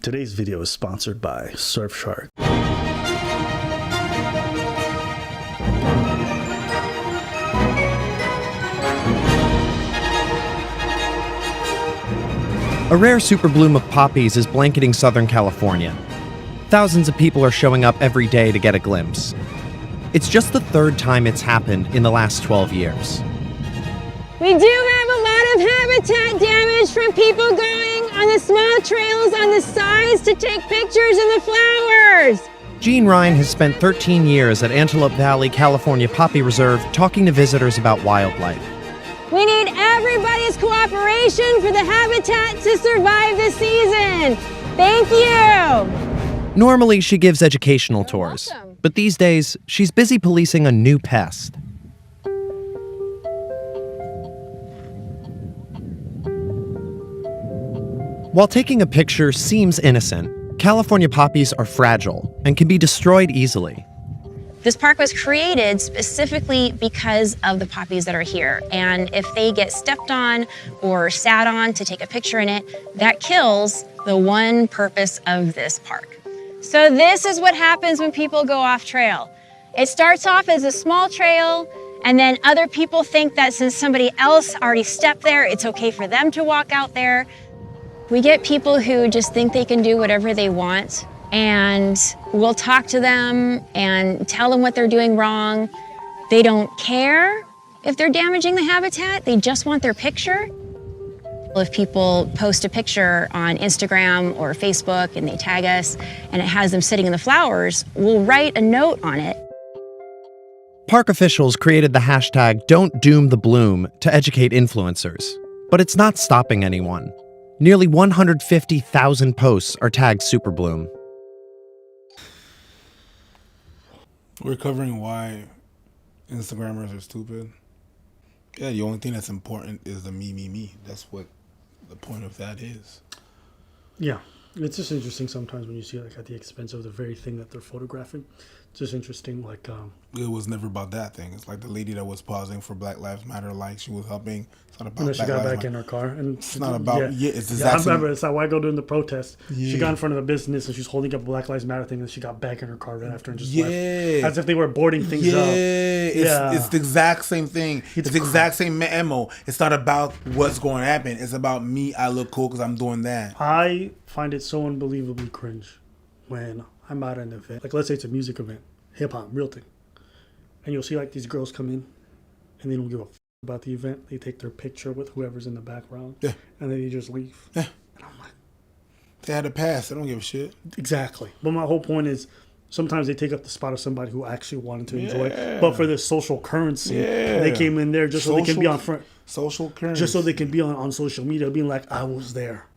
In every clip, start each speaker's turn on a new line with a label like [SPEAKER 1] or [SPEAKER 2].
[SPEAKER 1] Today's video is sponsored by Surfshark.
[SPEAKER 2] A rare super bloom of poppies is blanketing Southern California. Thousands of people are showing up every day to get a glimpse. It's just the third time it's happened in the last 12 years.
[SPEAKER 3] We do have a lot of habitat damage from people going on the small trails on the sides to take pictures of the flowers.
[SPEAKER 2] Gene Ryan has spent 13 years at Antelope Valley, California Poppy Reserve talking to visitors about wildlife.
[SPEAKER 3] We need everybody's cooperation for the habitat to survive this season. Thank you.
[SPEAKER 2] Normally, she gives educational tours,
[SPEAKER 3] welcome.
[SPEAKER 2] but these days, she's busy policing a new pest. While taking a picture seems innocent, California poppies are fragile and can be destroyed easily.
[SPEAKER 4] This park was created specifically because of the poppies that are here. And if they get stepped on or sat on to take a picture in it, that kills the one purpose of this park.
[SPEAKER 3] So this is what happens when people go off trail. It starts off as a small trail, and then other people think that since somebody else already stepped there, it's okay for them to walk out there.
[SPEAKER 4] We get people who just think they can do whatever they want, and we'll talk to them and tell them what they're doing wrong. They don't care if they're damaging the habitat, they just want their picture. If people post a picture on Instagram or Facebook and they tag us and it has them sitting in the flowers, we'll write a note on it.
[SPEAKER 2] Park officials created the hashtag Don't Doom the Bloom to educate influencers, but it's not stopping anyone. Nearly 150,000 posts are tagged Superbloom.
[SPEAKER 5] We're covering why Instagrammers are stupid. Yeah, the only thing that's important is the me. That's what the point of that is.
[SPEAKER 1] Yeah, it's just interesting sometimes when you see like at the expense of the very thing that they're photographing. It's just interesting, like
[SPEAKER 5] It was never about that thing. It's like the lady that was pausing for Black Lives Matter, like she was helping. It's not about
[SPEAKER 1] and then she
[SPEAKER 5] Black
[SPEAKER 1] got
[SPEAKER 5] Lives
[SPEAKER 1] back
[SPEAKER 5] Matter.
[SPEAKER 1] in her car, and
[SPEAKER 5] It's not about
[SPEAKER 1] yeah,
[SPEAKER 5] it's the
[SPEAKER 1] yeah. I
[SPEAKER 5] exact same.
[SPEAKER 1] remember it's that white girl during the protest.
[SPEAKER 5] Yeah.
[SPEAKER 1] She got in front of a business and she's holding up a Black Lives Matter thing, and she got back in her car right after and just
[SPEAKER 5] Yeah.
[SPEAKER 1] left, as if they were boarding things
[SPEAKER 5] Yeah,
[SPEAKER 1] up.
[SPEAKER 5] it's the exact same thing. It's the
[SPEAKER 1] cra-
[SPEAKER 5] exact same MO. It's not about what's going to happen. It's about me. I look cool because I'm doing that.
[SPEAKER 1] I find it so unbelievably cringe when I'm at an event, like let's say it's a music event, hip hop, real thing, and you'll see like these girls come in and they don't give a about the event. They take their picture with whoever's in the background,
[SPEAKER 5] Yeah.
[SPEAKER 1] and then they just leave.
[SPEAKER 5] Yeah.
[SPEAKER 1] And I'm like,
[SPEAKER 5] They had a pass. They don't give a shit.
[SPEAKER 1] exactly. But my whole point is, sometimes they take up the spot of somebody who actually wanted to enjoy
[SPEAKER 5] Yeah.
[SPEAKER 1] it, but for this social currency,
[SPEAKER 5] Yeah.
[SPEAKER 1] they came in there just so they can be on front,
[SPEAKER 5] Social currency.
[SPEAKER 1] just so they can be on social media, being like, I was there.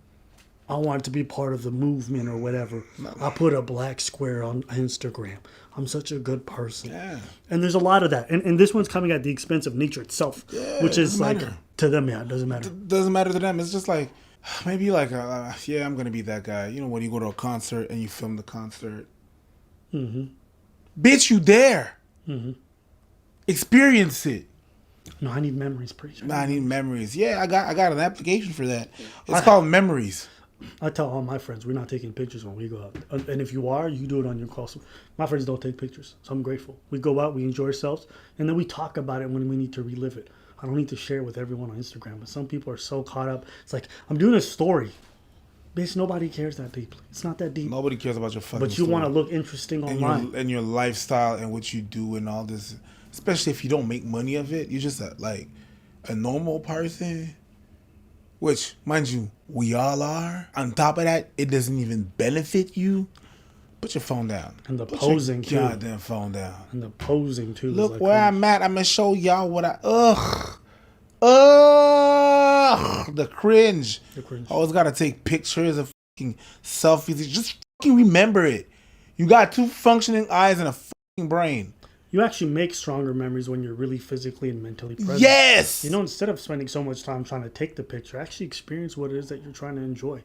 [SPEAKER 1] I wanted to be part of the movement or whatever. I put a black square on Instagram. I'm such a good person.
[SPEAKER 5] Yeah.
[SPEAKER 1] And there's a lot of that. And this one's coming at the expense of nature itself,
[SPEAKER 5] Yeah,
[SPEAKER 1] which
[SPEAKER 5] it
[SPEAKER 1] is
[SPEAKER 5] doesn't
[SPEAKER 1] like,
[SPEAKER 5] matter.
[SPEAKER 1] to them, yeah, it doesn't matter.
[SPEAKER 5] Doesn't matter to them. It's just like, maybe like, yeah, I'm going to be that guy. You know, when you go to a concert and you film the concert. Mm-hmm. Bitch, you there. Mm-hmm. Experience it.
[SPEAKER 1] No, I need memories, preacher.
[SPEAKER 5] Nah, I need memories. Yeah, I got an application for that. It's called Memories.
[SPEAKER 1] I tell all my friends, we're not taking pictures when we go out. And if you are, you do it on your call. So my friends don't take pictures, so I'm grateful. We go out, we enjoy ourselves, and then we talk about it when we need to relive it. I don't need to share it with everyone on Instagram, but some people are so caught up. It's like, I'm doing a story. Bitch, nobody cares that deeply. It's not that deep.
[SPEAKER 5] Nobody cares about your fucking
[SPEAKER 1] But you
[SPEAKER 5] story.
[SPEAKER 1] want to look interesting online.
[SPEAKER 5] and your lifestyle and what you do and all this, especially if you don't make money of it. You're just like a normal person, which, mind you, we all are. On top of that, it doesn't even benefit you. Put your phone down.
[SPEAKER 1] And the
[SPEAKER 5] Put
[SPEAKER 1] posing,
[SPEAKER 5] your
[SPEAKER 1] too.
[SPEAKER 5] goddamn phone down.
[SPEAKER 1] And the posing, too. is
[SPEAKER 5] Look
[SPEAKER 1] like
[SPEAKER 5] where
[SPEAKER 1] crazy.
[SPEAKER 5] I'm at. I'm gonna show y'all what I. The cringe.
[SPEAKER 1] The cringe.
[SPEAKER 5] Always gotta take pictures of fucking selfies. Just fucking remember it. You got two functioning eyes and a fucking brain.
[SPEAKER 1] You actually make stronger memories when you're really physically and mentally present.
[SPEAKER 5] Yes.
[SPEAKER 1] You know, instead of spending so much time trying to take the picture, actually experience what it is that you're trying to enjoy.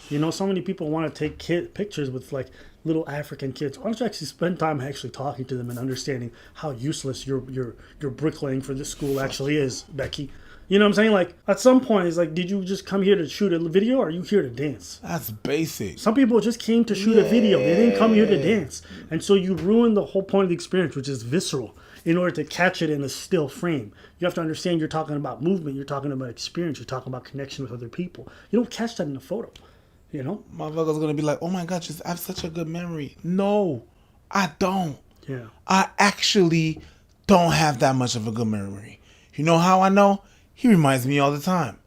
[SPEAKER 1] You know, so many people want to take pictures with like little African kids. Why don't you actually spend time actually talking to them and understanding how useless your bricklaying for this school actually is, Becky? You know what I'm saying? Like, at some point, it's like, did you just come here to shoot a video, or are you here to dance?
[SPEAKER 5] That's basic.
[SPEAKER 1] Some people just came to shoot a video. They didn't come here to dance. And so you ruin the whole point of the experience, which is visceral, in order to catch it in a still frame. You have to understand you're talking about movement. You're talking about experience. You're talking about connection with other people. You don't catch that in a photo, you know?
[SPEAKER 5] Motherfuckers gonna be like, oh my God, I have such a good memory. No, I don't.
[SPEAKER 1] Yeah.
[SPEAKER 5] I actually don't have that much of a good memory. You know how I know? He reminds me all the time.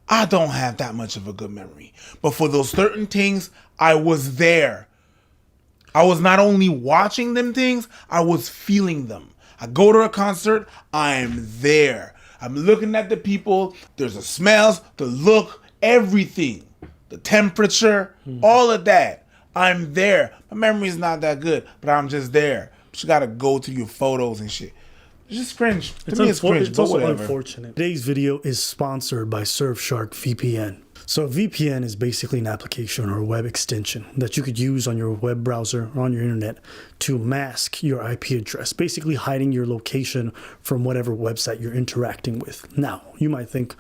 [SPEAKER 5] I don't have that much of a good memory. But for those certain things, I was there. I was not only watching them things, I was feeling them. I go to a concert, I'm there. I'm looking at the people. There's the smells, the look, everything. The temperature, all of that. I'm there. My memory is not that good, but I'm just there. But you gotta go through your photos and shit. It's just cringe. To me, it's cringe,
[SPEAKER 1] it's
[SPEAKER 5] but
[SPEAKER 1] also
[SPEAKER 5] whatever.
[SPEAKER 1] unfortunate. Today's video is sponsored by Surfshark VPN. So VPN is basically an application or a web extension that you could use on your web browser or on your internet to mask your IP address, basically hiding your location from whatever website you're interacting with. Now, you might think,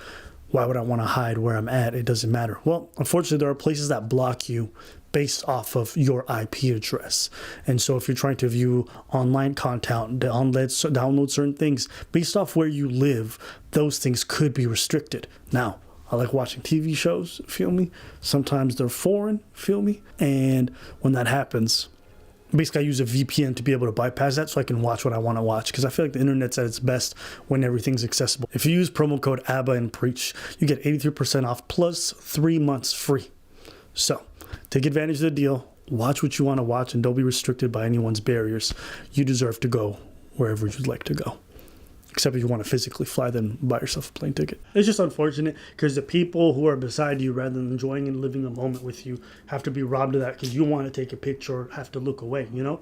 [SPEAKER 1] why would I want to hide where I'm at? It doesn't matter. Well, unfortunately, there are places that block you based off of your IP address. And so if you're trying to view online content, download certain things based off where you live, those things could be restricted. Now, I like watching TV shows, feel me? Sometimes they're foreign, feel me? And when that happens, basically I use a VPN to be able to bypass that so I can watch what I want to watch, because I feel like the internet's at its best when everything's accessible. If you use promo code ABBA and PREACH, you get 83% off plus 3 months free. So take advantage of the deal, watch what you want to watch, and don't be restricted by anyone's barriers. You deserve to go wherever you'd like to go. Except if you want to physically fly, then buy yourself a plane ticket. It's just unfortunate because the people who are beside you, rather than enjoying and living a moment with you, have to be robbed of that because you want to take a picture or have to look away, you know?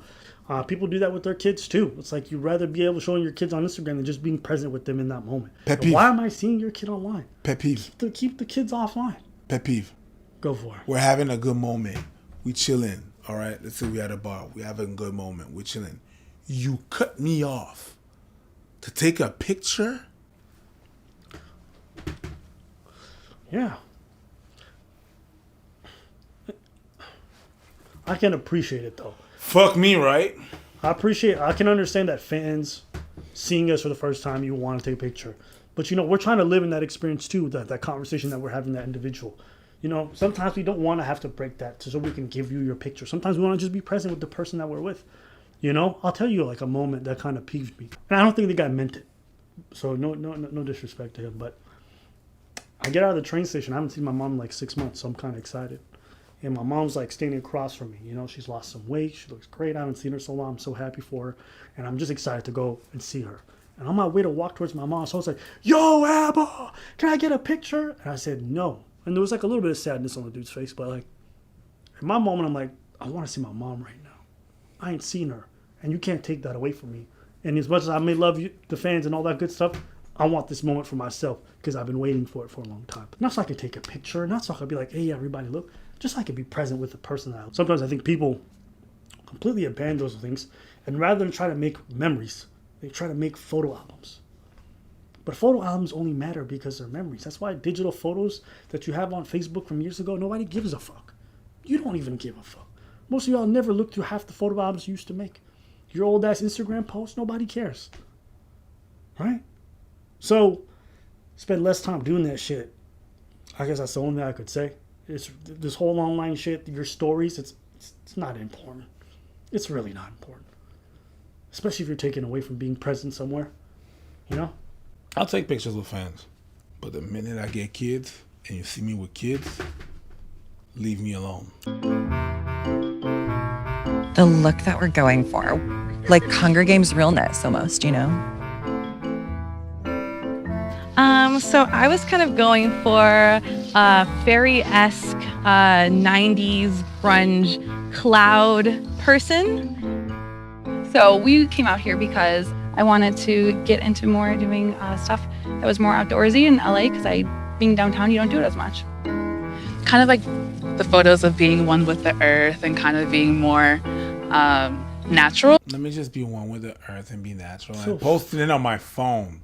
[SPEAKER 1] People do that with their kids too. It's like you'd rather be able to show your kids on Instagram than just being present with them in that moment.
[SPEAKER 5] Pet peeve.
[SPEAKER 1] Why am I seeing your kid online?
[SPEAKER 5] Pet peeve.
[SPEAKER 1] Keep the kids offline.
[SPEAKER 5] Pet peeve.
[SPEAKER 1] Go for it.
[SPEAKER 5] We're having a good moment. We chilling, all right? Let's say we at a bar. We having a good moment. We're chilling. You cut me off to take a picture?
[SPEAKER 1] Yeah. I can appreciate it though.
[SPEAKER 5] Fuck me, right?
[SPEAKER 1] I can understand that fans seeing us for the first time, you want to take a picture. But you know, we're trying to live in that experience too, that conversation that we're having, that individual. You know, sometimes we don't want to have to break that so we can give you your picture. Sometimes we want to just be present with the person that we're with. You know, I'll tell you like a moment that kind of peeved me. And I don't think the guy meant it. So no disrespect to him, but I get out of the train station. I haven't seen my mom in like 6 months, so I'm kind of excited. And my mom's like standing across from me. You know, she's lost some weight. She looks great. I haven't seen her so long. I'm so happy for her. And I'm just excited to go and see her. And on my way to walk towards my mom, so I was like, yo, Abba, can I get a picture? And I said, no. And there was like a little bit of sadness on the dude's face. But like, in my moment, I'm like, I want to see my mom right now. I ain't seen her. And you can't take that away from me. And as much as I may love you, the fans and all that good stuff, I want this moment for myself because I've been waiting for it for a long time. Not so I can take a picture, not so I can be like, hey, everybody, look. Just so I can be present with the person that I love. Sometimes I think people completely abandon those things, and rather than try to make memories, they try to make photo albums. But photo albums only matter because they're memories. That's why digital photos that you have on Facebook from years ago, nobody gives a fuck. You don't even give a fuck. Most of y'all never look through half the photo albums you used to make. Your old ass Instagram posts, nobody cares. Right? So, spend less time doing that shit. I guess that's the only thing I could say. It's this whole online shit, your stories, it's not important. It's really not important. Especially if you're taken away from being present somewhere. You know?
[SPEAKER 5] I'll take pictures with fans. But the minute I get kids and you see me with kids, leave me alone.
[SPEAKER 6] The look that we're going for, like Hunger Games realness almost, you know?
[SPEAKER 7] So I was kind of going for a fairy-esque 90s grunge cloud person. So we came out here because I wanted to get into more doing stuff that was more outdoorsy in LA because being downtown, you don't do it as much.
[SPEAKER 8] Kind of like the photos of being one with the earth and kind of being more natural.
[SPEAKER 5] Let me just be one with the earth and be natural. And posting it on my phone.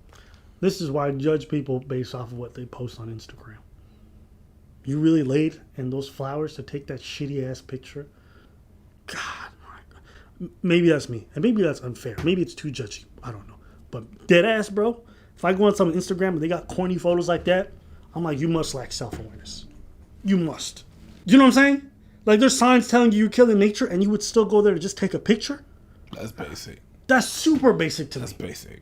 [SPEAKER 1] This is why I judge people based off of what they post on Instagram. You really laid in those flowers to take that shitty ass picture? God, my God. Maybe that's me. And maybe that's unfair. Maybe it's too judgy. I don't know. But dead ass, bro. If I go on some Instagram and they got corny photos like that, I'm like, you must lack self-awareness. You must. You know what I'm saying? Like, there's signs telling you you're killing nature and you would still go there to just take a picture?
[SPEAKER 5] That's basic.
[SPEAKER 1] That's super basic to me.
[SPEAKER 5] That's basic.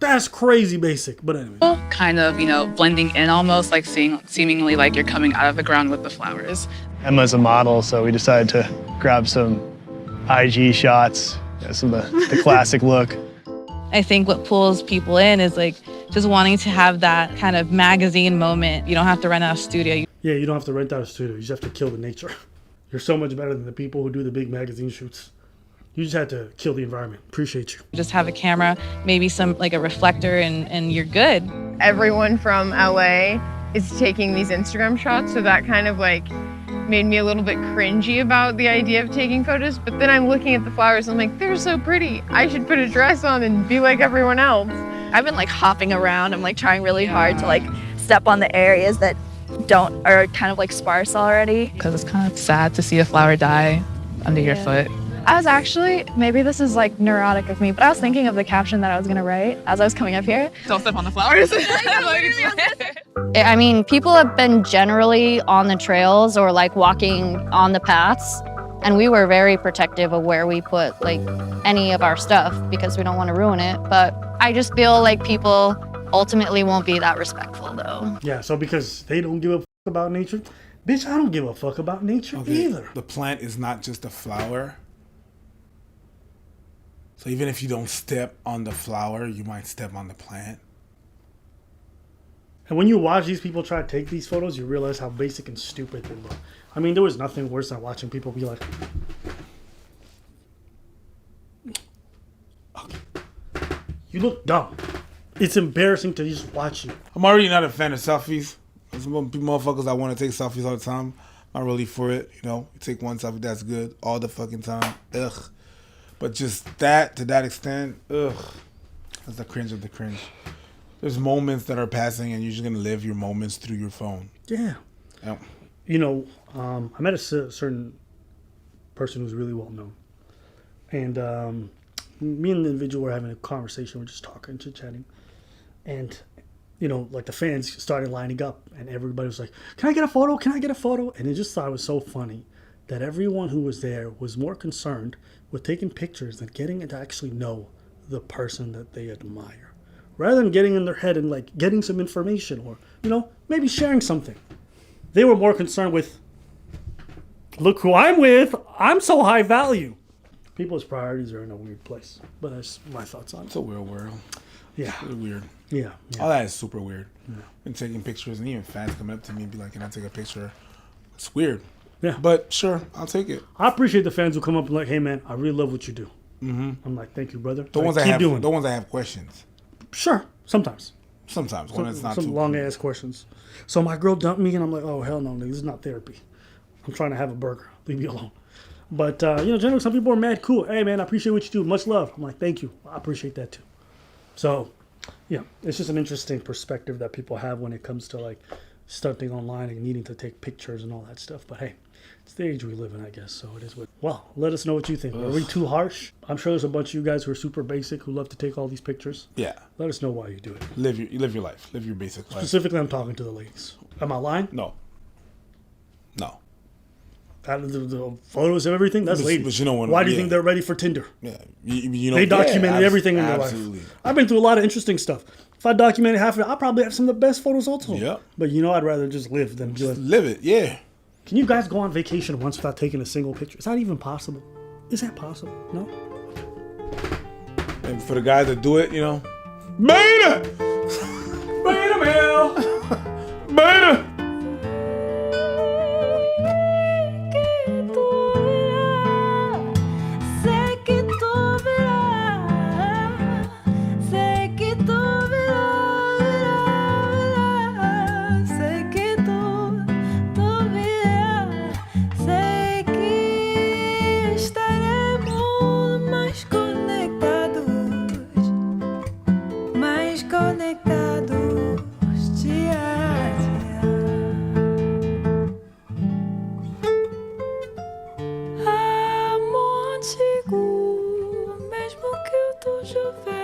[SPEAKER 1] That's crazy basic. But anyway.
[SPEAKER 8] Kind of, blending in almost, like seemingly like you're coming out of the ground with the flowers.
[SPEAKER 9] Emma's a model, so we decided to grab some IG shots, some of the classic look.
[SPEAKER 7] I think what pulls people in is like just wanting to have that kind of magazine moment. You don't have to rent out a studio.
[SPEAKER 1] Yeah, you don't have to rent out a studio. You just have to kill the nature. You're so much better than the people who do the big magazine shoots. You just had to kill the environment. Appreciate you.
[SPEAKER 7] Just have a camera, maybe some like a reflector, and you're good.
[SPEAKER 10] Everyone from LA is taking these Instagram shots, so that kind of like made me a little bit cringy about the idea of taking photos. But then I'm looking at the flowers and I'm like, they're so pretty. I should put a dress on and be like everyone else.
[SPEAKER 11] I've been like hopping around. I'm like trying really hard to like step on the areas that are kind of like sparse already.
[SPEAKER 8] Because it's kind of sad to see a flower die under your foot.
[SPEAKER 12] I was actually, maybe this is like neurotic of me, but I was thinking of the caption that I was gonna write as I was coming up here.
[SPEAKER 8] Don't step on the flowers.
[SPEAKER 12] I mean, people have been generally on the trails or like walking on the paths, and we were very protective of where we put like any of our stuff because we don't want to ruin it. But I just feel like people ultimately won't be that respectful though.
[SPEAKER 1] Yeah, so because they don't give a fuck about nature, bitch, I don't give a fuck about nature either.
[SPEAKER 5] The plant is not just a flower. So even if you don't step on the flower, you might step on the plant.
[SPEAKER 1] And when you watch these people try to take these photos, you realize how basic and stupid they look. I mean, there was nothing worse than watching people be like, okay. You look dumb. It's embarrassing to just watch you.
[SPEAKER 5] I'm already not a fan of selfies. There's some motherfuckers that want to take selfies all the time. Not really for it, You take one selfie, that's good. All the fucking time. Ugh. But just that, to that extent, ugh. That's the cringe of the cringe. There's moments that are passing and you're just going to live your moments through your phone.
[SPEAKER 1] Yeah.
[SPEAKER 5] Yep.
[SPEAKER 1] I met a certain person who's really well known. And me and the individual were having a conversation. We're just talking, chit-chatting. And, like the fans started lining up. And everybody was like, can I get a photo? Can I get a photo? And I just thought it was so funny that everyone who was there was more concerned with taking pictures than getting to actually know the person that they admire. Rather than getting in their head and like getting some information or, maybe sharing something. They were more concerned with, look who I'm with. I'm so high value. People's priorities are in a weird place. But that's my thoughts on it.
[SPEAKER 5] It's a weird world.
[SPEAKER 1] Yeah.
[SPEAKER 5] It's really weird.
[SPEAKER 1] Yeah.
[SPEAKER 5] All that is super weird. Yeah. And taking pictures and even fans coming up to me and be like, can I take a picture? It's weird.
[SPEAKER 1] Yeah.
[SPEAKER 5] But sure, I'll take it.
[SPEAKER 1] I appreciate the fans who come up and like, hey man, I really love what you do. Mm-hmm. I'm like, thank you, brother.
[SPEAKER 5] The ones that have questions.
[SPEAKER 1] Sure. Sometimes
[SPEAKER 5] when it's not
[SPEAKER 1] some
[SPEAKER 5] too
[SPEAKER 1] long ass questions. So my girl dumped me and I'm like, oh hell no, nigga, this is not therapy. I'm trying to have a burger. Leave me alone. But generally some people are mad cool. Hey man, I appreciate what you do. Much love. I'm like, thank you. I appreciate that too. So yeah, it's just an interesting perspective that people have when it comes to like stunting online and needing to take pictures and all that stuff. But hey, it's the age we live in, I guess. So it is what. Well, let us know what you think. Ugh. Are we too harsh? I'm sure there's a bunch of you guys who are super basic who love to take all these pictures.
[SPEAKER 5] Yeah.
[SPEAKER 1] Let us know why you do it.
[SPEAKER 5] Live your life. Live your basic life.
[SPEAKER 1] Specifically, I'm talking to the ladies. Am I lying?
[SPEAKER 5] No.
[SPEAKER 1] Out of the photos of everything, that's ladies.
[SPEAKER 5] But
[SPEAKER 1] why do you think they're ready for Tinder?
[SPEAKER 5] Yeah.
[SPEAKER 1] They documented everything in their life. I've been through a lot of interesting stuff. If I documented half of it, I'll probably have some of the best photos also.
[SPEAKER 5] Yeah.
[SPEAKER 1] But I'd rather just live than be like,
[SPEAKER 5] live it, yeah.
[SPEAKER 1] Can you guys go on vacation once without taking a single picture? Is that even possible? Is that possible? No?
[SPEAKER 5] And for the guys that do it, Beta! Beta, Mel! Beta!
[SPEAKER 13] Conectados, mais conectados. chauffeur.